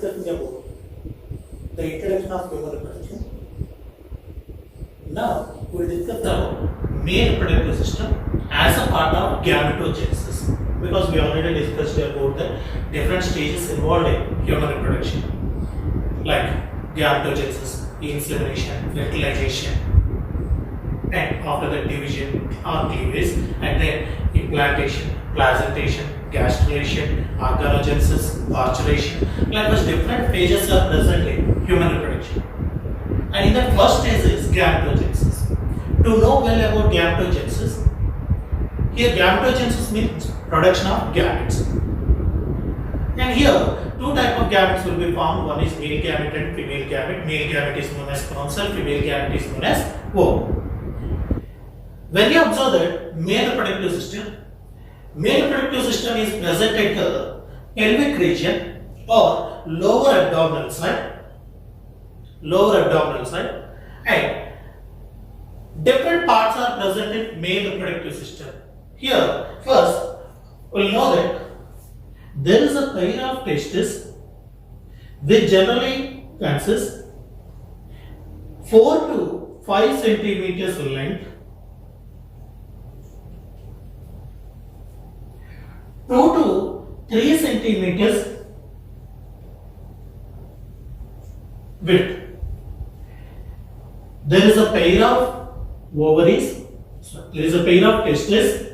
discussing about the introduction of human reproduction. Now we will discuss about male reproductive system as a part of gametogenesis, because we already discussed about the different stages involved in human reproduction, like gametogenesis, insemination, fertilization, and after the division or cleavage, and then implantation, placentation, gastrulation, organogenesis, parturition. Likewise, different phases are present in human reproduction. And in the first stage is gametogenesis. To know well about gametogenesis, here gametogenesis means production of gametes. And here, two types of gametes will be formed. One is male gamete and female gamete. Male gamete is known as sperm cell, female gamete is known as ovum. When you observe that male reproductive system is present at the pelvic region or lower abdominal side, and different parts are present in male reproductive system. Here, first, we'll know that there is a pair of testes which generally consists 4 to 5 centimeters length, 2 to 3 centimeters width. There is a pair of ovaries, there is a pair of testes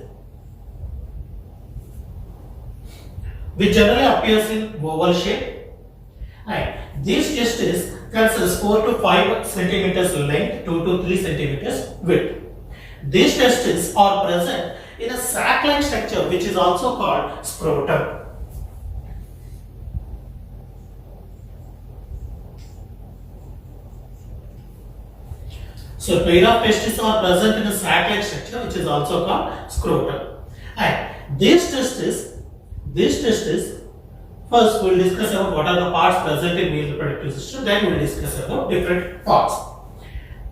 which generally appears in oval shape, and these testes consist 4 to 5 centimeters length, 2 to 3 centimeters width. These testes are present in a sac-like structure which is also called scrotum. So, pair of testes are present in a sac-like structure which is also called scrotum. And these testes, first we will discuss about what are the parts present in male reproductive system, then we will discuss about different parts.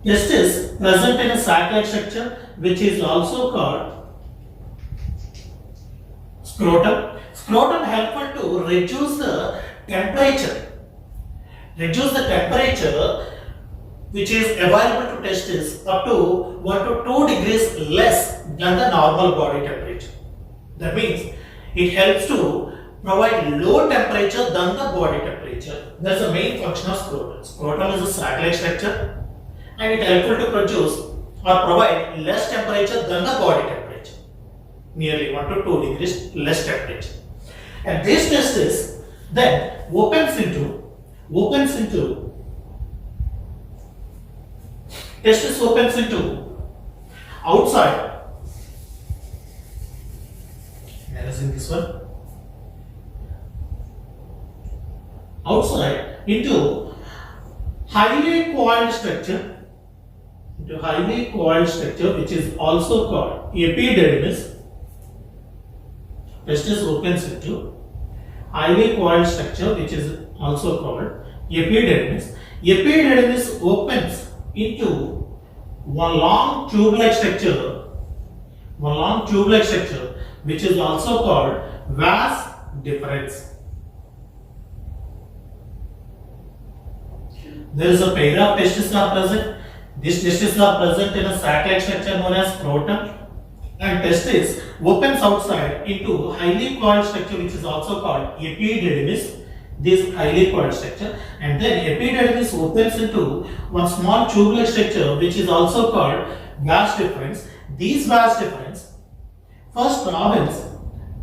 Testes present in a sac-like structure which is also called scrotum. Scrotum helpful to reduce the temperature which is available to testes up to 1 to 2 degrees less than the normal body temperature. That means it helps to provide low temperature than the body temperature. That's the main function of scrotum. Scrotum is a sac-like structure and it helpful to produce or provide less temperature than the body temperature, nearly 1 to 2 degrees less temperature. And this testis then opens into outside, as in this one, outside into highly coiled structure, which is also called epididymis. Testis opens into highly coiled structure which is also called epididymis. Epididymis opens into one long tube-like structure which is also called vas deferens. There is a pair of testes are present. These testes are present in a sac-like structure known as scrotum, and testis opens outside into highly coiled structure which is also called epididymis. This highly coiled structure, and then epididymis opens into one small tube-like structure which is also called vas deferens. These vas deferens first travels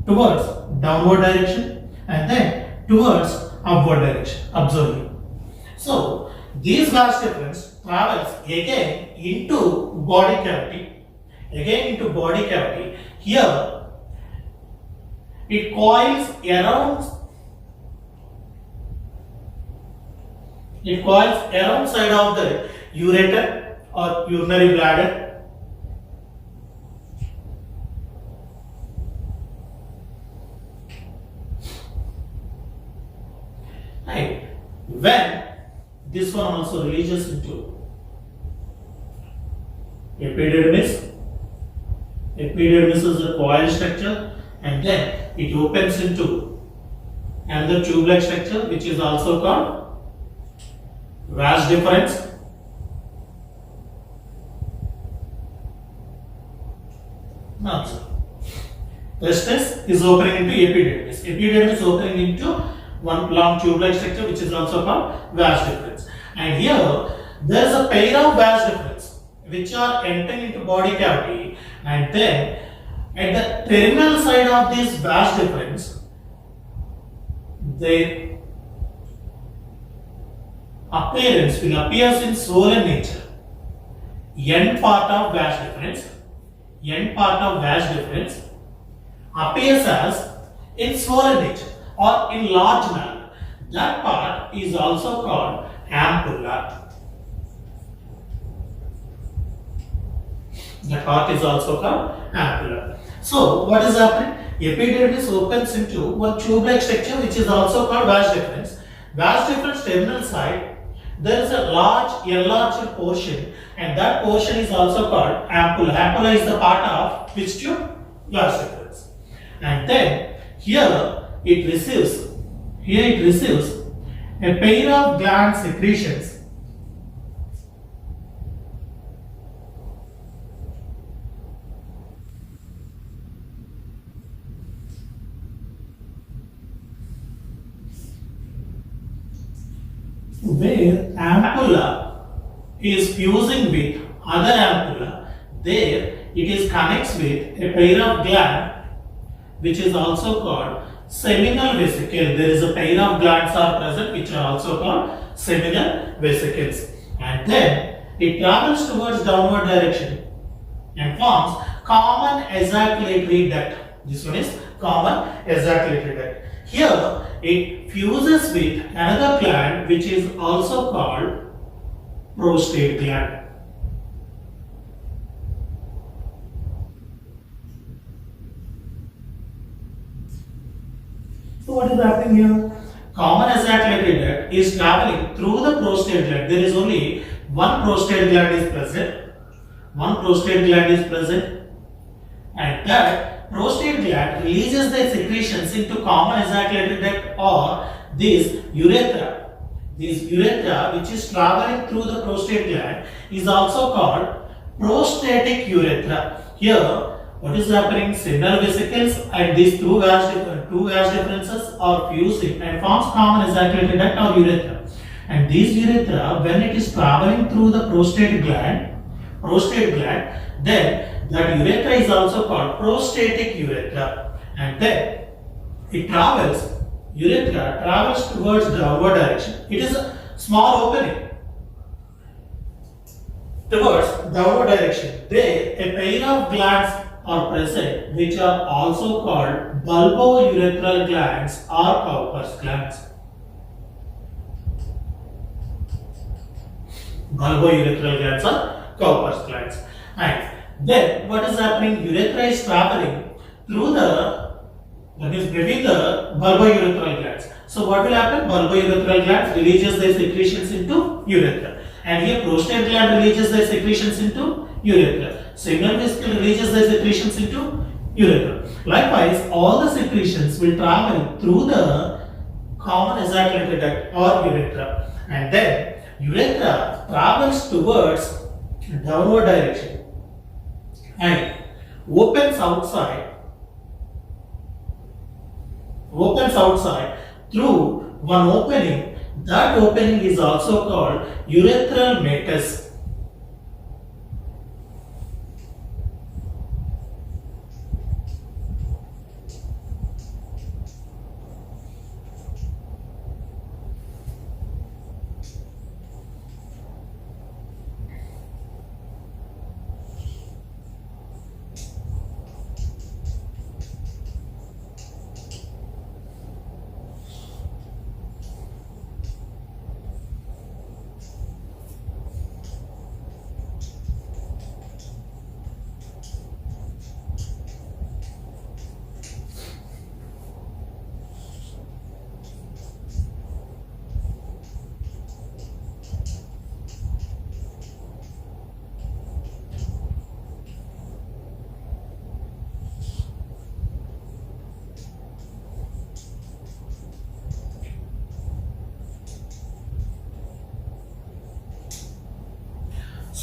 towards downward direction and then towards upward direction. Observe here. So these vas deferens travels again into body cavity. Here it coils around side of the ureter or urinary bladder. Right. When this one also releases into epididymis. Epididymis is a coiled structure, and then it opens into another tube-like structure which is also called vas deferens. Now, testis is opening into epididymis. Epididymis is opening into one long tube-like structure which is also called vas deferens. And here there is a pair of vas deferens which are entering into body cavity, and then at the terminal side of this vas deferens, their appearance will appear in swollen nature. End part of vas deferens appears as in swollen nature or in large manner. That part is also called ampulla. That part is also called ampulla. So, what is happening? Epididymis opens into one tube-like structure which is also called vas deferens. Vas deferens terminal side, there is a large enlarged portion, and that portion is also called ampulla. Ampulla is the part of which tube? Vas deferens. And then here it receives a pair of gland secretions where ampulla is fusing with other ampulla. There it is connects with a pair of gland which is also called seminal vesicle. There is a pair of glands are present which are also called seminal vesicles, and then it travels towards downward direction and forms common ejaculatory duct. This one is common ejaculatory duct. Here it fuses with another gland which is also called prostate gland. So what is happening here? Common ejaculatory duct is traveling through the prostate gland. There is only one prostate gland is present. And that prostate gland releases the secretions into common ejaculatory duct or this urethra. This urethra which is traveling through the prostate gland is also called prostatic urethra. Here what is happening? Seminal vesicles and these two vas deferences are fusing and forms common ejaculatory duct or urethra. And this urethra, when it is traveling through the prostate gland, then that urethra is also called prostatic urethra. And then urethra travels towards downward direction. It is a small opening towards downward direction. There a pair of glands are present which are also called bulbourethral glands or Cowper's glands. Bulbourethral glands or Cowper's glands. And then what is happening? Urethra is traveling through between the bulbourethral glands. So what will happen? Bulbourethral glands releases their secretions into urethra. And here prostate gland releases their secretions into urethra. Seminal vesicle releases their secretions into urethra. Likewise, all the secretions will travel through the common ejaculatory duct or urethra. And then urethra travels towards downward direction and opens outside through one opening. That opening is also called urethral meatus.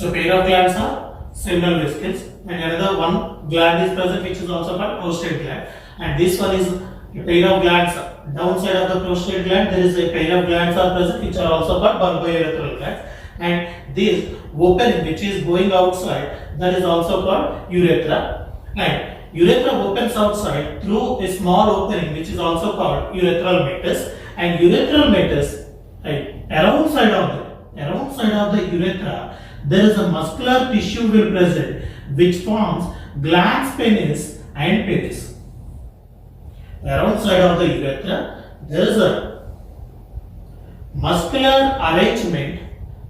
So pair of glands are seminal vesicles, and another one gland is present which is also called prostate gland, and this one is a pair of glands downside of the prostate gland. There is a pair of glands are present which are also called bulbourethral glands, and this opening which is going outside, that is also called urethra, and urethra opens outside through a small opening which is also called urethral meatus, and urethral meatus, right, around side of the urethra there is a muscular tissue will present which forms glans penis and penis. Around side of the urethra there is a muscular arrangement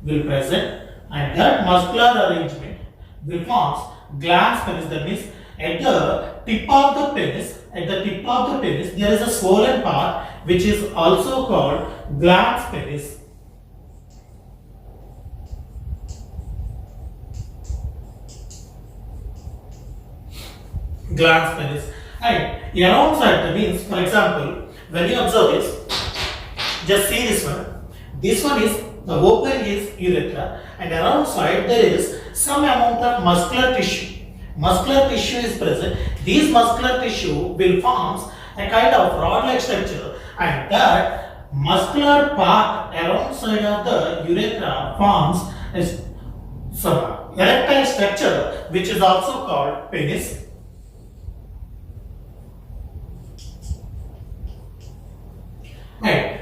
will present, and that muscular arrangement will forms glans penis. That means at the tip of the penis, there is a swollen part which is also called glans penis. Glans penis. And around side, that means, for example, when you observe this, just see this one. This one is the opening is urethra, and around side there is some amount of muscular tissue. Muscular tissue is present. This muscular tissue will forms a kind of rod-like structure, and that muscular part around side of the urethra forms some erectile structure which is also called penis. Right.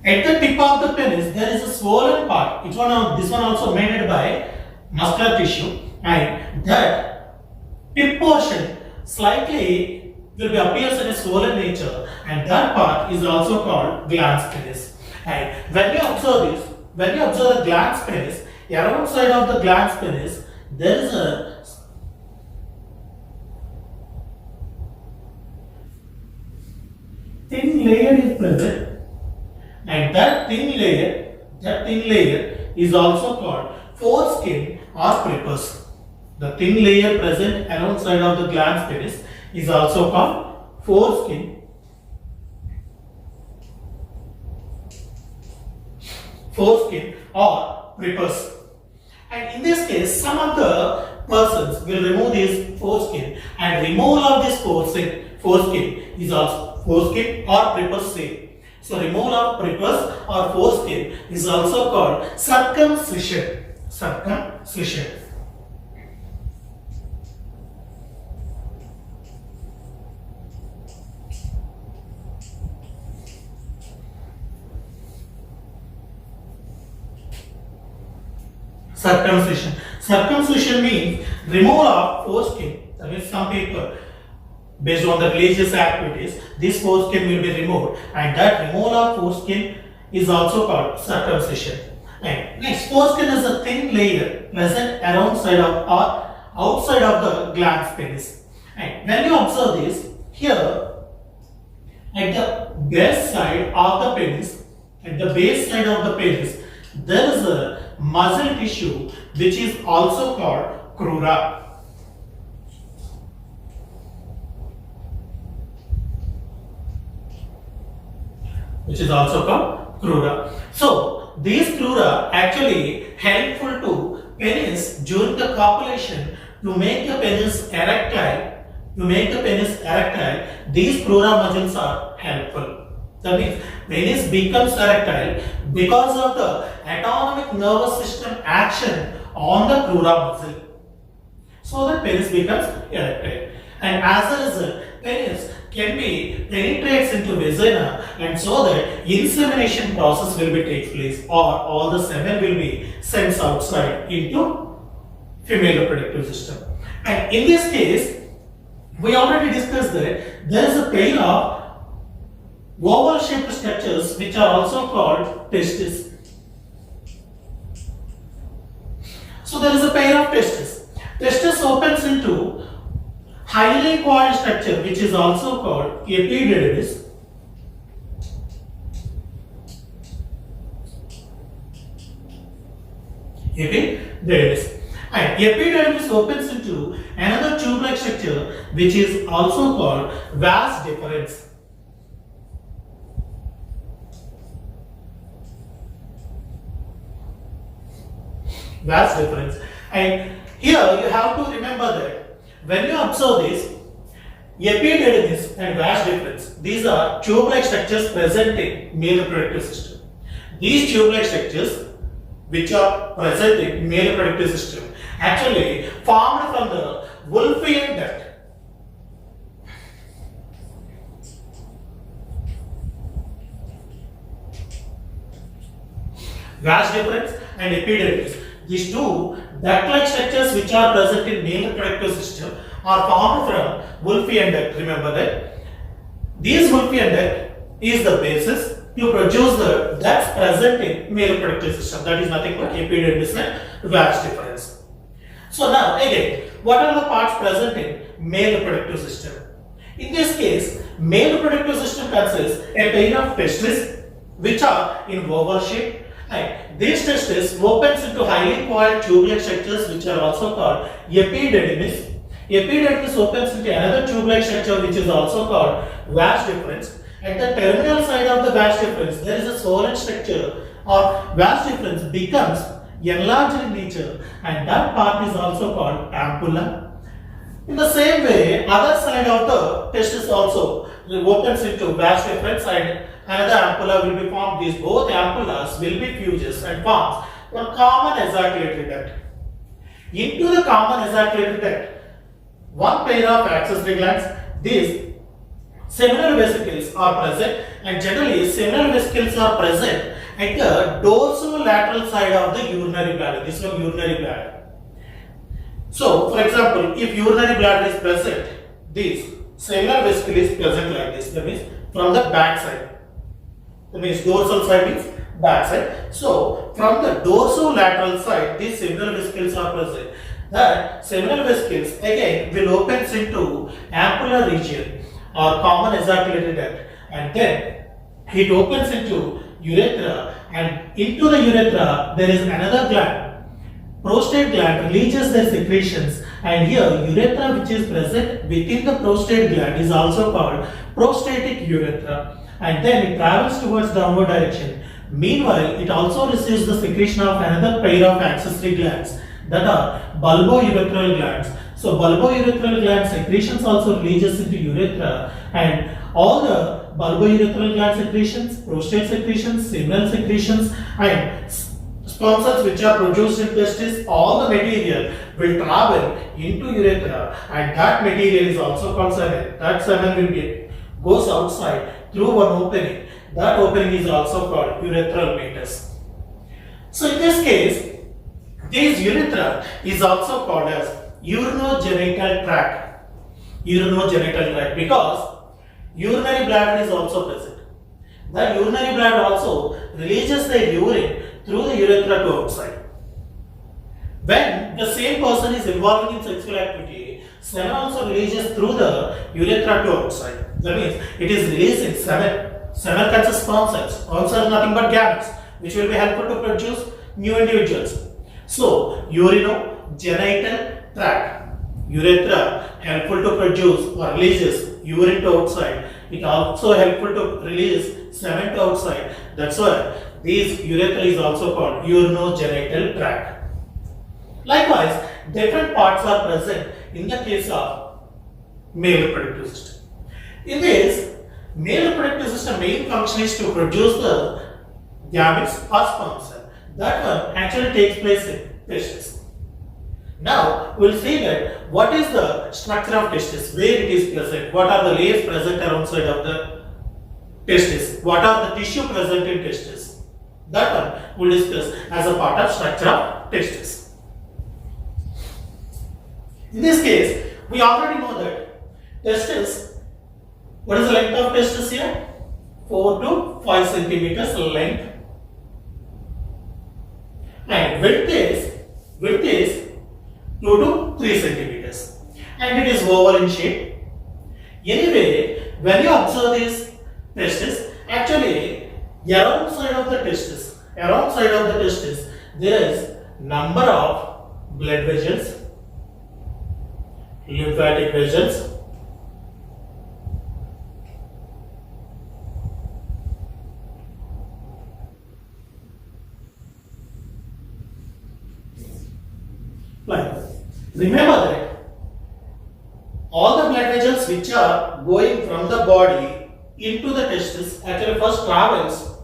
At the tip of the penis, there is a swollen part. This one also made by muscular tissue, and that tip portion slightly will be appears in a swollen nature, and that part is also called glans penis. And when you observe the glans penis, around side of the glans penis, there is a thin layer is present. And that thin layer is also called foreskin or prepuce. The thin layer present around side of the glans penis is also called foreskin or prepuce. And in this case, some of the persons will remove this foreskin, and removal of this foreskin is also foreskin or prepuce same. So removal of prepuce or foreskin is also called circumcision. Circumcision. Circumcision means removal of foreskin. That means some people, based on the religious activities, this foreskin will be removed, and that removal of foreskin is also called circumcision. And next, foreskin is a thin layer present around side of or outside of the glans penis. And when you observe this, here at the base side of the penis, there is a muscle tissue which is also called crura. Which is also called crura. So these crura actually helpful to penis during the copulation to make the penis erectile. These crura muscles are helpful. That means penis becomes erectile because of the autonomic nervous system action on the crura muscle. So that penis becomes erectile, and as a result, penis can be penetrates into vagina, and so that insemination process will be take place, or all the semen will be sent outside into female reproductive system. And in this case, we already discussed that there is a pair of oval shaped structures which are also called testes. So there is a pair of testes. Testes opens into highly coiled structure which is also called epididymis. And epididymis opens into another tube-like structure which is also called vas deferens. Vas deferens. And here you have to remember that when you observe this, epididymis and vas deferens, these are tube-like structures present in male reproductive system. These tube-like structures which are present in male reproductive system actually formed from the Wolffian duct. Vas deferens and epididymis. These two duct-like structures which are present in male reproductive system are formed from Wolffian duct. Remember that these Wolffian duct is the basis to produce the ducts present in male reproductive system. That is nothing but epididymis and vas deferens. So now again, what are the parts present in male reproductive system? In this case, male reproductive system consists a pair of testes which are in oval shape. And these testes opens into highly coiled tube-like structures which are also called epididymis. Epididymis opens into another tube-like structure which is also called vas deferens. At the terminal side of the vas deferens, there is a swollen structure or vas deferens becomes enlarged in nature, and that part is also called ampulla. In the same way, other side of the testis also opens into vas deferens and another ampulla will be formed. These both ampullas will be fuses and forms one common ejaculatory duct. Into the common ejaculatory duct, one pair of accessory glands, these seminal vesicles are present, and generally seminal vesicles are present at the dorsolateral side of the urinary bladder. This one urinary bladder. So, for example, if urinary bladder is present, this seminal vesicle is present like this. That means from the back side. That means dorsal side means back side. So, from the dorsolateral side, these seminal vesicles are present. That seminal vesicles again will open into ampullar region or common ejaculatory duct, and then it opens into urethra, and into the urethra there is another gland. Prostate gland releases their secretions, and here urethra which is present within the prostate gland is also called prostatic urethra, and then it travels towards downward direction. Meanwhile, it also receives the secretion of another pair of accessory glands that are bulbourethral glands. So bulbourethral gland secretions also releases into urethra, and all the bulbourethral gland secretions, prostate secretions, seminal secretions, and sperm cells which are produced in testis, all the material will travel into urethra, and that material is also called semen. That semen will goes outside through one opening. That opening is also called urethral meatus. So in this case, this urethra is also called as urinogenital tract. Urinogenital tract, because urinary bladder is also present. The urinary bladder also releases the urine through the urethra to outside. When the same person is involved in sexual activity, semen also releases through the urethra to outside. That means it is releasing semen. Semen consists sperm cells. Sperm cells are nothing but gametes, which will be helpful to produce new individuals. So, urinogenital tract, urethra, helpful to produce or releases urine to outside. It also helpful to release semen to outside. That's why this urethra is also called urinogenital tract. Likewise, different parts are present in the case of male reproductive system. In this, male reproductive system main function is to produce the gametes or sperm cell. That one actually takes place in testis. Now we will see that what is the structure of testis, where it is present, what are the layers present around side of the testis, what are the tissue present in testis. That one we will discuss as a part of structure of testis. In this case, we already know that testis, what is the length of testis here? 4 to 5 centimeters length. And width is 2 to 3 centimeters, and it is oval in shape. Anyway, when you observe this testis, actually around side of the testis, there is number of blood vessels, lymphatic vessels, Like, remember that all the blood vessels which are going from the body into the testis actually first travels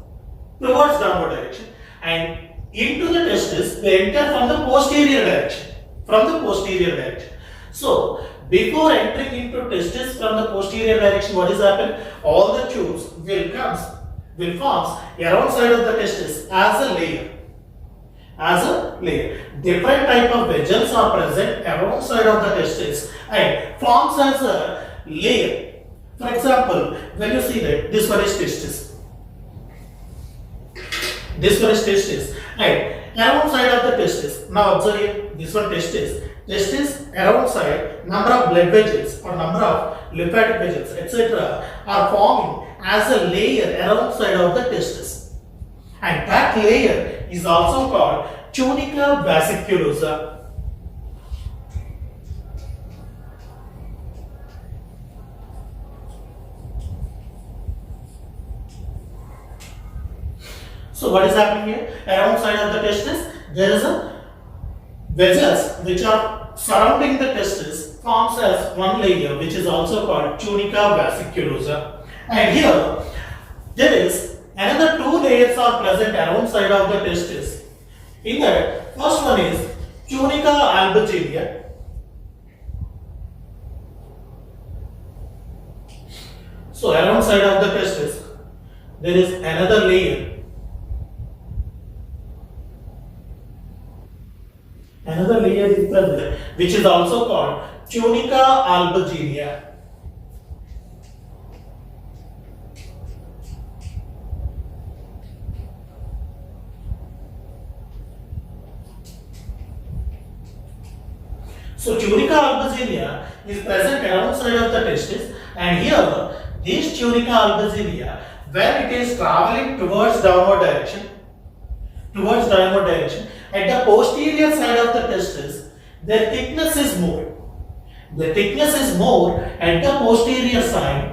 towards downward direction, and into the testis they enter from the posterior direction. So before entering into testis from the posterior direction, what is happened? All the tubes will form around side of the testis as a layer. Different type of vessels are present around side of the testis and forms as a layer. For example, when you see that this one is testis, and around side of the testis. Now observe here, this one testis around side, number of blood vessels or number of lymphatic vessels etc. are forming as a layer around side of the testis, and that layer is also called tunica vesiculosa. So what is happening here? Around side of the testis, there is a vessels which are surrounding the testis forms as one layer, which is also called tunica vesiculosa. And here there is another two layers are present around side of the testis. In that, first one is tunica albuginea. So around side of the testis, there is another layer. Another layer is present, which is also called tunica albuginea. So tunica albuginea is present around side of the testis, and here this tunica albuginea, when it is traveling towards downward direction, at the posterior side of the testis, their thickness is more. The thickness is more at the posterior side.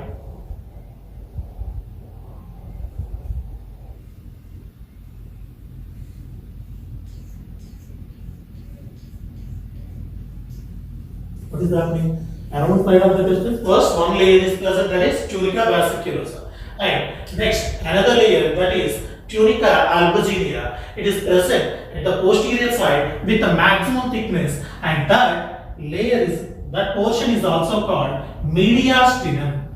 What is happening? Around side of the testis, first one layer is present, that is tunica vesiculosa. And next, another layer, that is tunica albuginea. It is present at the posterior side with the maximum thickness, and that portion is also called mediastinum.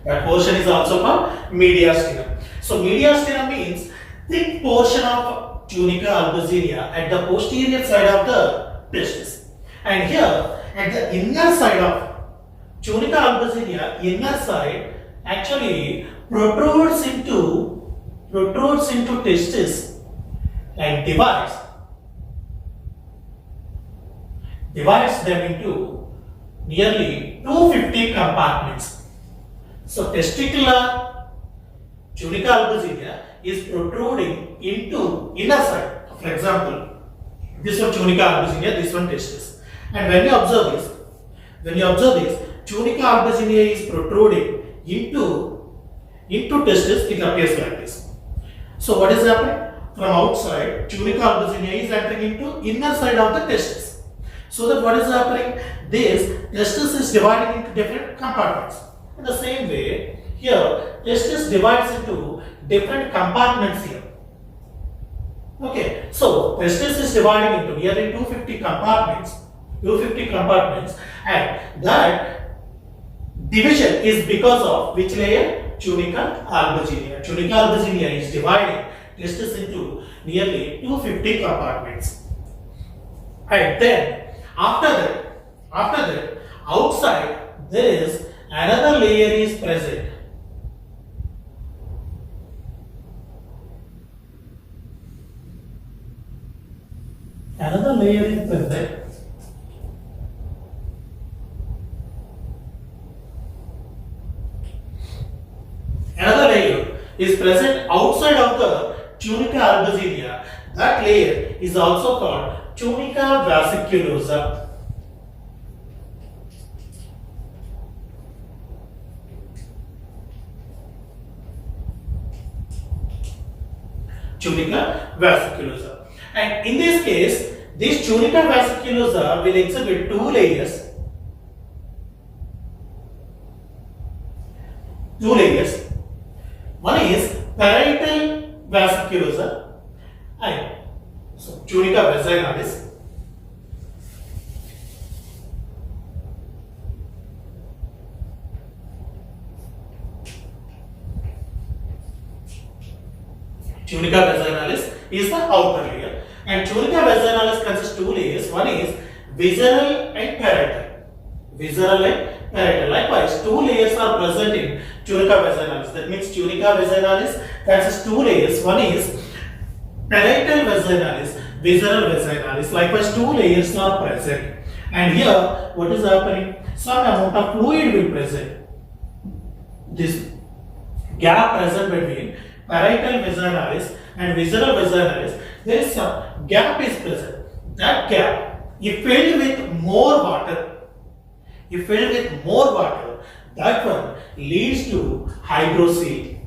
That portion is also called mediastinum. So mediastinum means thick portion of tunica albuginea at the posterior side of the testis. And here at the inner side of tunica albuginea, inner side actually protrudes into testis and divides them into nearly 250 compartments. So testicular tunica albuginea is protruding into inner side. For example, this one tunica albuginea, this one testis. And when you observe this, tunica albuginea is protruding into testis, it appears like this. So what is happening? From outside, tunica albuginea is entering into inner side of the testis. So that what is happening? This testis is dividing into different compartments. In the same way, here testis divides into different compartments here. Okay, so testis is dividing into nearly 250 compartments, and that division is because of which layer? Tunica albuginea. Tunica albuginea is dividing testis into nearly 250 compartments. And then after that, outside there is another layer is present. Another layer is present. Another layer is present outside of the tunica albuginea. That layer is also called tunica vesiculosa. tunica vesiculosa. And in this case, this tunica vesiculosa will exhibit two layers. One is parietal vesiculosa and so tunica vaginalis. Tunica vaginalis is the outer layer, and tunica vaginalis consists two layers. One is visceral and parietal. Visceral and parietal. Likewise, two layers are present in tunica vaginalis. That means tunica vaginalis consists two layers. One is parietal vaginalis, visceral vaginalis. Likewise, two layers are present. And here, what is happening? Some amount of fluid will present. This gap present between parietal vaginalis and visceral vaginalis, there is some gap is present. That gap, if filled with more water, that one leads to hydrocele.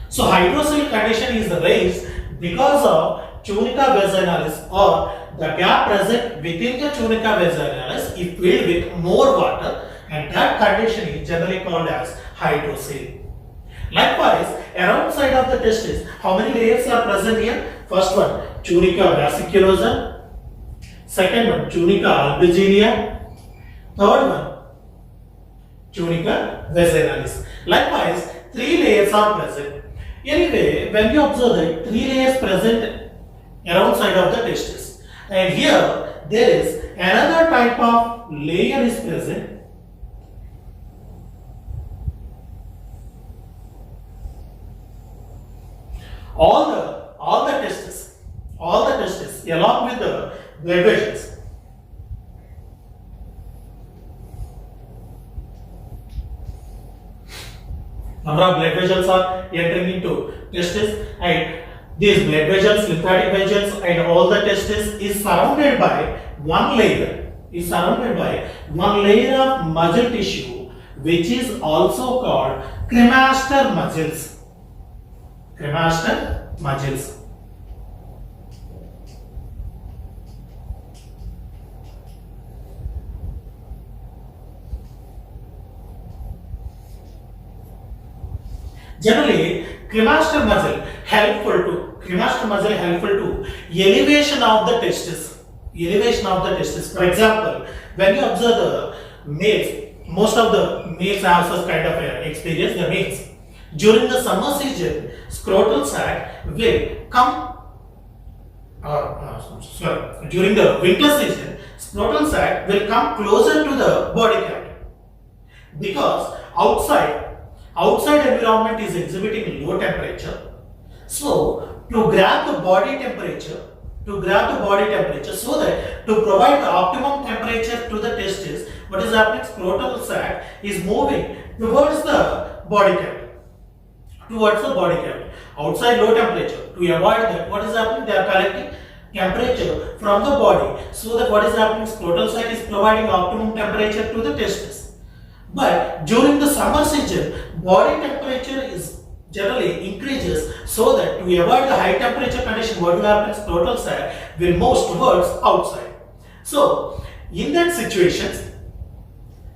So hydrocele condition is raised because of tunica vaginalis, or the gap present within the tunica vaginalis is filled with more water, and that condition is generally called as hydrocele. Likewise, around side of the testis, how many layers are present here? First one, tunica vesiculosa. Second one, tunica albuginea. Third one, tunica vaginalis. Likewise, three layers are present. Anyway, when you observe that three layers present around side of the testis, and here there is another type of layer is present. All the testes along with the blood vessels. Number of blood vessels are entering into testes, and these blood vessels, lymphatic vessels, and all the testes is surrounded by one layer. Of muscle tissue, which is also called cremaster muscles. Generally, cremaster muscle helpful to elevation of the testis. For example, when you observe the males, most of the males have such kind of experience. The males during the summer season, scrotal sac will come. During the winter season, scrotal sac will come closer to the body cavity because outside environment is exhibiting low temperature. So to grab the body temperature, so that to provide the optimum temperature to the testis, what is happening? Scrotal sac is moving towards the body cavity. Outside low temperature. To avoid that, what is happening? They are collecting temperature from the body, so that what is happening? Scrotal sac is providing optimum temperature to the testis. But during the summer season, body temperature is generally increases, so that to avoid the high temperature condition, what will happen? Scrotal sac will move towards outside. So in that situation,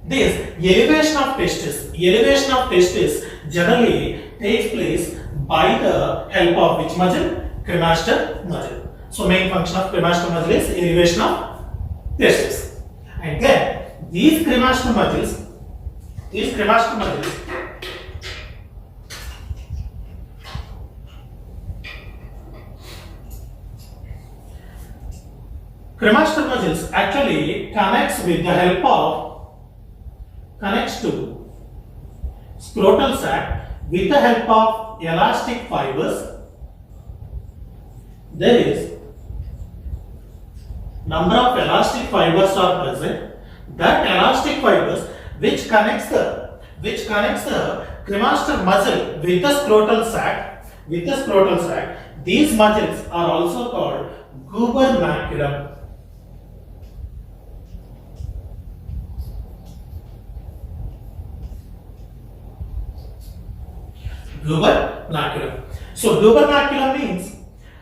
this elevation of testis generally takes place by the help of which muscle? Cremaster muscle. So main function of cremaster muscle is elevation of testis. And then these cremaster muscles actually connects to scrotal sac with the help of elastic fibers. There is number of elastic fibers are present. That elastic fibers which connects the cremaster muscle with the scrotal sac. These muscles are also called gubernaculum. Gubernaculum. So gubernaculum means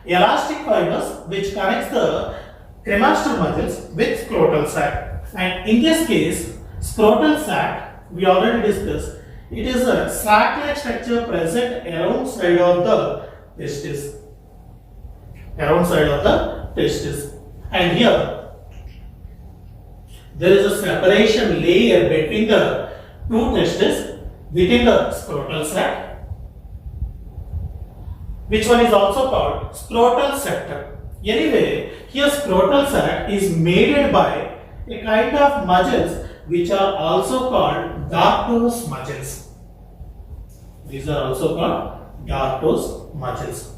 elastic fibers which connects the cremaster muscles with scrotal sac. And in this case, scrotal sac, we already discussed, it is a sac-like structure present around side of the testis. Around side of the testis. And here, there is a separation layer between the two testes within the scrotal sac, which one is also called scrotal septum. Anyway, here scrotal sac is made by a kind of muscles which are also called Dartos muscles. These are also called Dartos muscles.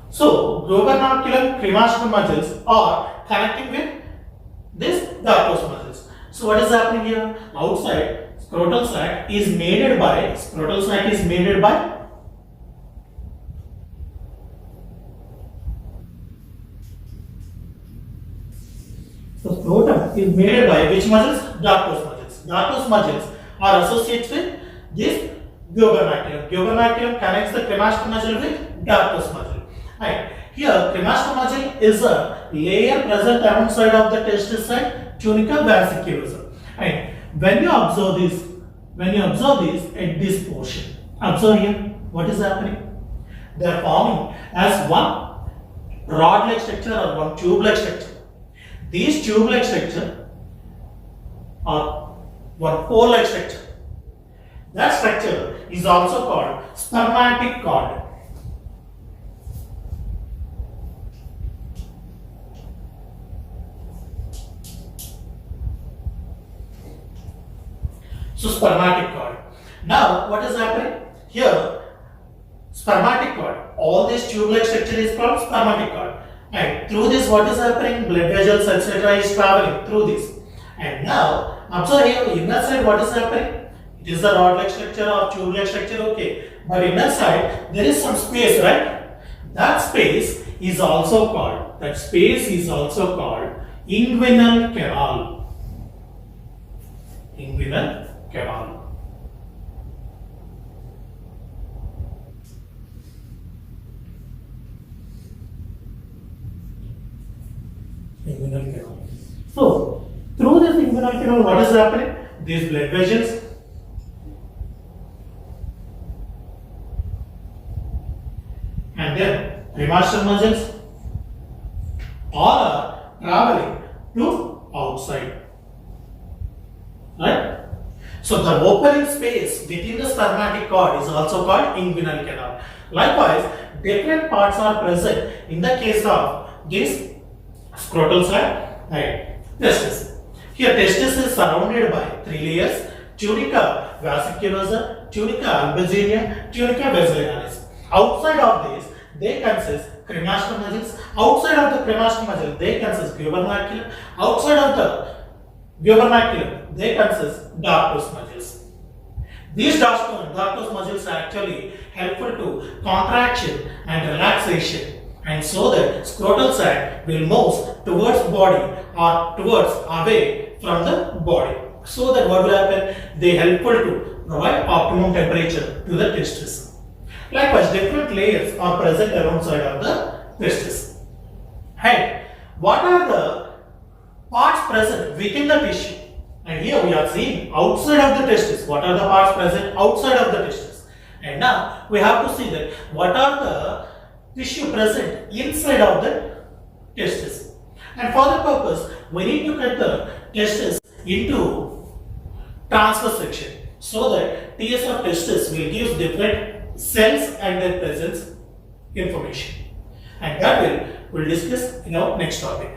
So, gubernaculum cremaster muscles are connecting with this Dartos muscles. So, what is happening here? Outside, scrotal sac is made by so scrotum is made by which muscles? Dartos muscles. Dartos muscles are associated with this gubernaculum. Gubernaculum connects the cremaster muscle with Dartos muscle. Right. Here, cremaster muscle is a layer present alongside of the testis side, tunica vesiculosa. And when you observe this at this portion, observe here what is happening. They are forming as one rod-like structure or one tube-like structure. These tube-like structure are one pore-like structure. That structure is also called spermatic cord. So spermatic cord. Now what is happening? Here spermatic cord. All this tube-like structure is called spermatic cord. And through this what is happening? Blood vessels etc. is traveling through this. And now observe here inner side what is happening? It is a rod-like structure or tube-like structure, okay. But inner side there is some space, right? That space is also called inguinal canal. Inguinal canal. Inguinal canal. So, through this inguinal canal, what is happening? These blood vessels and then cremaster muscles all are traveling to outside. Right? So the opening space within the spermatic cord is also called inguinal canal. Likewise, different parts are present in the case of this scrotal sac and testis. Here testis is surrounded by three layers: tunica vesiculosa, tunica albuginea, tunica vesicalis. Outside of this, they consist cremaster muscles. Outside of the cremaster muscle, they consist gubernaculum. Outside of the gubernaculum, they consist Dartos muscles. These Dartos muscles are actually helpful to contraction and relaxation, and so that scrotal sac will move towards body or towards away from the body. So that what will happen? They helpful to provide optimum temperature to the testis. Likewise, different layers are present alongside of the testis. And what are the parts present within the tissue? And here we are seeing outside of the testis. What are the parts present outside of the testis? And now we have to see that what are the tissue present inside of the testis. And for that purpose, we need to cut the testis into transverse section so that TS of testis will give different cells and their presence information. And that we'll discuss in our next topic.